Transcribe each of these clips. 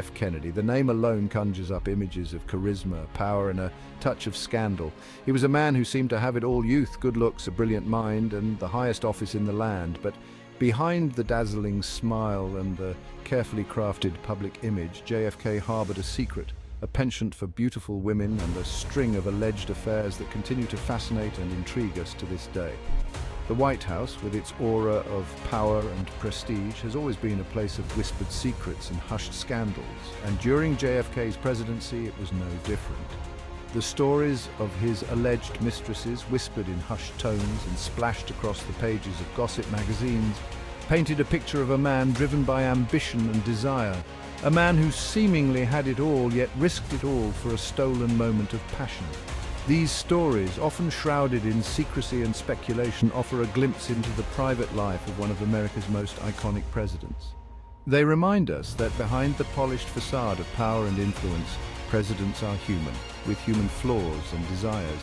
F. Kennedy. The name alone conjures up images of charisma, power, and a touch of scandal. He was a man who seemed to have it all: youth, good looks, a brilliant mind, and the highest office in the land. But behind the dazzling smile and the carefully crafted public image, JFK harbored a secret, a penchant for beautiful women and a string of alleged affairs that continue to fascinate and intrigue us to this day. The White House, with its aura of power and prestige, has always been a place of whispered secrets and hushed scandals, and during JFK's presidency it was no different. The stories of his alleged mistresses, whispered in hushed tones and splashed across the pages of gossip magazines, painted a picture of a man driven by ambition and desire, a man who seemingly had it all, yet risked it all for a stolen moment of passion. These stories, often shrouded in secrecy and speculation, offer a glimpse into the private life of one of America's most iconic presidents. They remind us that behind the polished facade of power and influence, presidents are human, with human flaws and desires.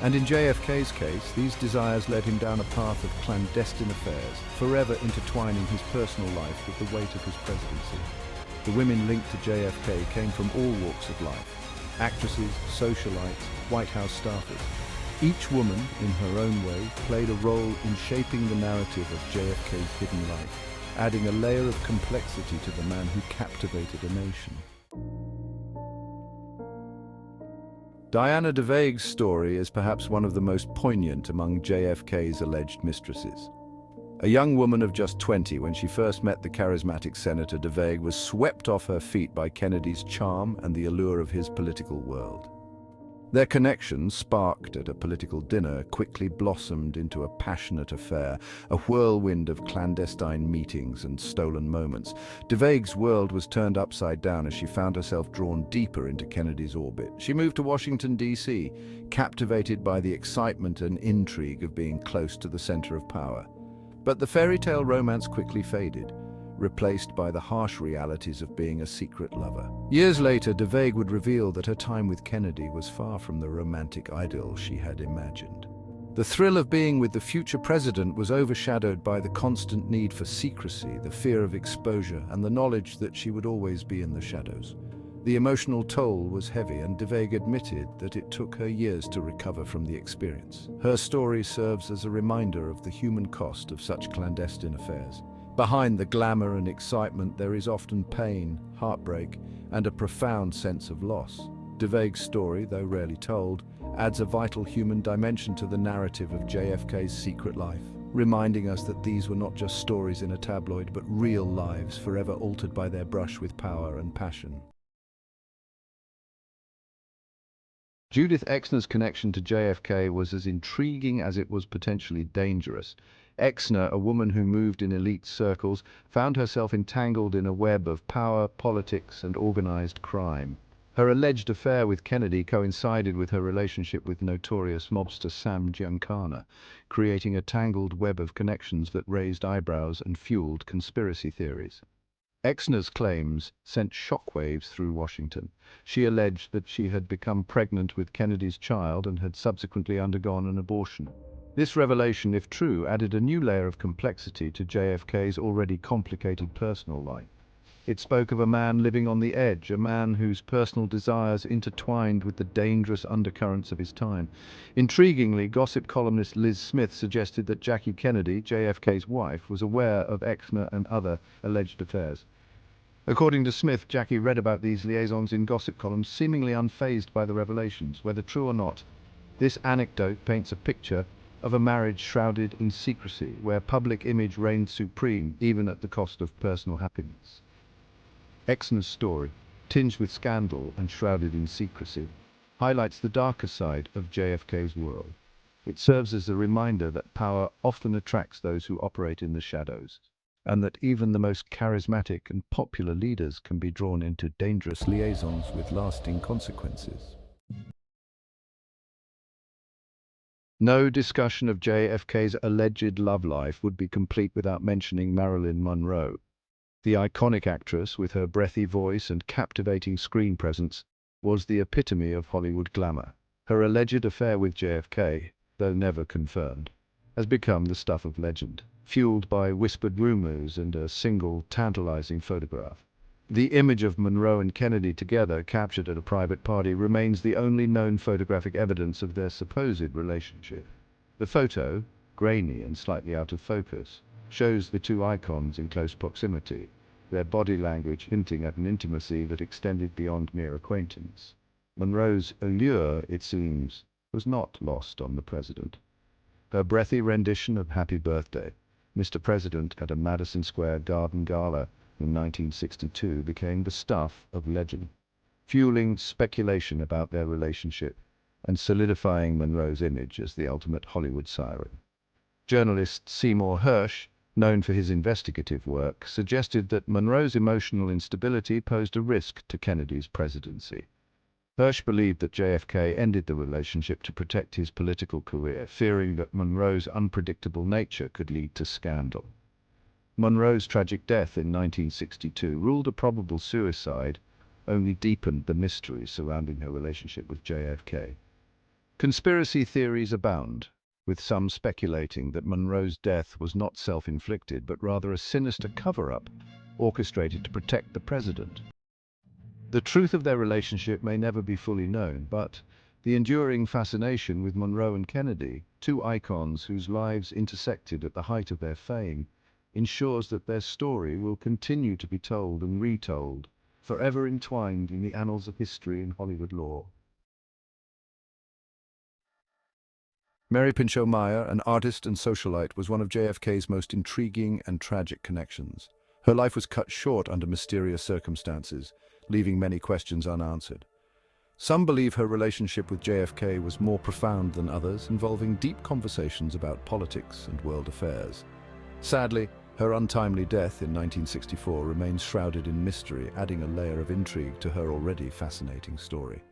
And in JFK's case, these desires led him down a path of clandestine affairs, forever intertwining his personal life with the weight of his presidency. The women linked to JFK came from all walks of life: actresses, socialites, White House staffers. Each woman, in her own way, played a role in shaping the narrative of JFK's hidden life, adding a layer of complexity to the man who captivated a nation. Diana DeVague's story is perhaps one of the most poignant among JFK's alleged mistresses. A young woman of just 20, when she first met the charismatic Senator, DeVague was swept off her feet by Kennedy's charm and the allure of his political world. Their connection, sparked at a political dinner, quickly blossomed into a passionate affair, a whirlwind of clandestine meetings and stolen moments. DeVague's world was turned upside down as she found herself drawn deeper into Kennedy's orbit. She moved to Washington, D.C., captivated by the excitement and intrigue of being close to the center of power. But the fairy tale romance quickly faded, replaced by the harsh realities of being a secret lover. Years later, DeVague would reveal that her time with Kennedy was far from the romantic idyll she had imagined. The thrill of being with the future president was overshadowed by the constant need for secrecy, the fear of exposure, and the knowledge that she would always be in the shadows. The emotional toll was heavy, and DeVague admitted that it took her years to recover from the experience. Her story serves as a reminder of the human cost of such clandestine affairs. Behind the glamour and excitement, there is often pain, heartbreak, and a profound sense of loss. DeVague's story, though rarely told, adds a vital human dimension to the narrative of JFK's secret life, reminding us that these were not just stories in a tabloid, but real lives forever altered by their brush with power and passion. Judith Exner's connection to JFK was as intriguing as it was potentially dangerous. Exner, a woman who moved in elite circles, found herself entangled in a web of power, politics, and organized crime. Her alleged affair with Kennedy coincided with her relationship with notorious mobster Sam Giancana, creating a tangled web of connections that raised eyebrows and fueled conspiracy theories. Exner's claims sent shockwaves through Washington. She alleged that she had become pregnant with Kennedy's child and had subsequently undergone an abortion. This revelation, if true, added a new layer of complexity to JFK's already complicated personal life. It spoke of a man living on the edge, a man whose personal desires intertwined with the dangerous undercurrents of his time. Intriguingly, gossip columnist Liz Smith suggested that Jackie Kennedy, JFK's wife, was aware of Exner and other alleged affairs. According to Smith, Jackie read about these liaisons in gossip columns, seemingly unfazed by the revelations. Whether true or not, this anecdote paints a picture of a marriage shrouded in secrecy, where public image reigned supreme, even at the cost of personal happiness. Exner's story, tinged with scandal and shrouded in secrecy, highlights the darker side of JFK's world. It serves as a reminder that power often attracts those who operate in the shadows, and that even the most charismatic and popular leaders can be drawn into dangerous liaisons with lasting consequences. No discussion of JFK's alleged love life would be complete without mentioning Marilyn Monroe. The iconic actress, with her breathy voice and captivating screen presence, was the epitome of Hollywood glamour. Her alleged affair with JFK, though never confirmed, has become the stuff of legend, fueled by whispered rumors and a single tantalizing photograph. The image of Monroe and Kennedy together, captured at a private party, remains the only known photographic evidence of their supposed relationship. The photo, grainy and slightly out of focus, shows the two icons in close proximity, their body language hinting at an intimacy that extended beyond mere acquaintance. Monroe's allure, it seems, was not lost on the president. Her breathy rendition of Happy Birthday, Mr. President, at a Madison Square Garden gala in 1962 became the stuff of legend, fueling speculation about their relationship and solidifying Monroe's image as the ultimate Hollywood siren. Journalist Seymour Hersh, known for his investigative work, suggested that Monroe's emotional instability posed a risk to Kennedy's presidency. Hersh believed that JFK ended the relationship to protect his political career, fearing that Monroe's unpredictable nature could lead to scandal. Monroe's tragic death in 1962, ruled a probable suicide, only deepened the mystery surrounding her relationship with JFK. Conspiracy theories abound, with some speculating that Monroe's death was not self-inflicted but rather a sinister cover-up orchestrated to protect the president. The truth of their relationship may never be fully known, but the enduring fascination with Monroe and Kennedy, two icons whose lives intersected at the height of their fame, ensures that their story will continue to be told and retold, forever entwined in the annals of history and Hollywood lore. Mary Pinchot Meyer, an artist and socialite, was one of JFK's most intriguing and tragic connections. Her life was cut short under mysterious circumstances, leaving many questions unanswered. Some believe her relationship with JFK was more profound than others, involving deep conversations about politics and world affairs. Sadly, her untimely death in 1964 remains shrouded in mystery, adding a layer of intrigue to her already fascinating story.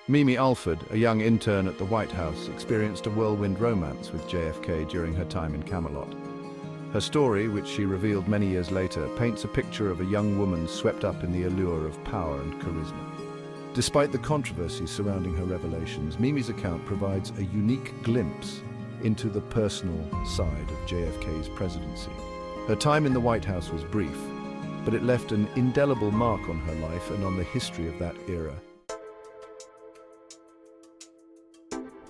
Mimi Alford, a young intern at the White House, experienced a whirlwind romance with JFK during her time in Camelot. Her story, which she revealed many years later, paints a picture of a young woman swept up in the allure of power and charisma. Despite the controversy surrounding her revelations, Mimi's account provides a unique glimpse into the personal side of JFK's presidency. Her time in the White House was brief, but it left an indelible mark on her life and on the history of that era.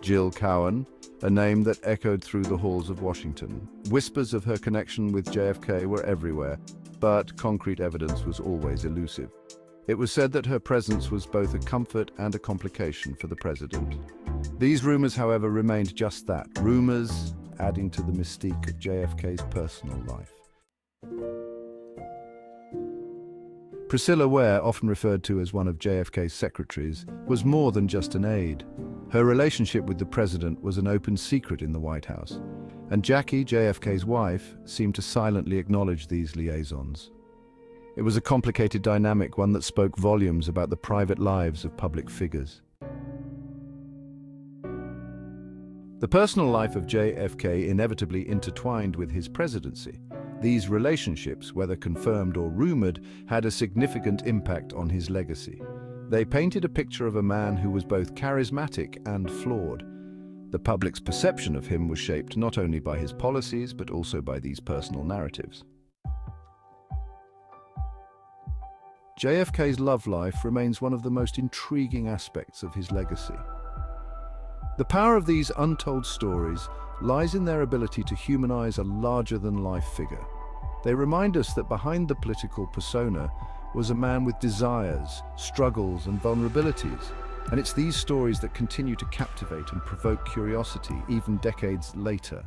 Jill Cowan, a name that echoed through the halls of Washington. Whispers of her connection with JFK were everywhere, but concrete evidence was always elusive. It was said that her presence was both a comfort and a complication for the president. These rumors, however, remained just that, rumors adding to the mystique of JFK's personal life. Priscilla Ware, often referred to as one of JFK's secretaries, was more than just an aide. Her relationship with the president was an open secret in the White House, and Jackie, JFK's wife, seemed to silently acknowledge these liaisons. It was a complicated dynamic, one that spoke volumes about the private lives of public figures. The personal life of JFK inevitably intertwined with his presidency. These relationships, whether confirmed or rumored, had a significant impact on his legacy. They painted a picture of a man who was both charismatic and flawed. The public's perception of him was shaped not only by his policies, but also by these personal narratives. JFK's love life remains one of the most intriguing aspects of his legacy. The power of these untold stories lies in their ability to humanize a larger-than-life figure. They remind us that behind the political persona was a man with desires, struggles, and vulnerabilities. And it's these stories that continue to captivate and provoke curiosity even decades later.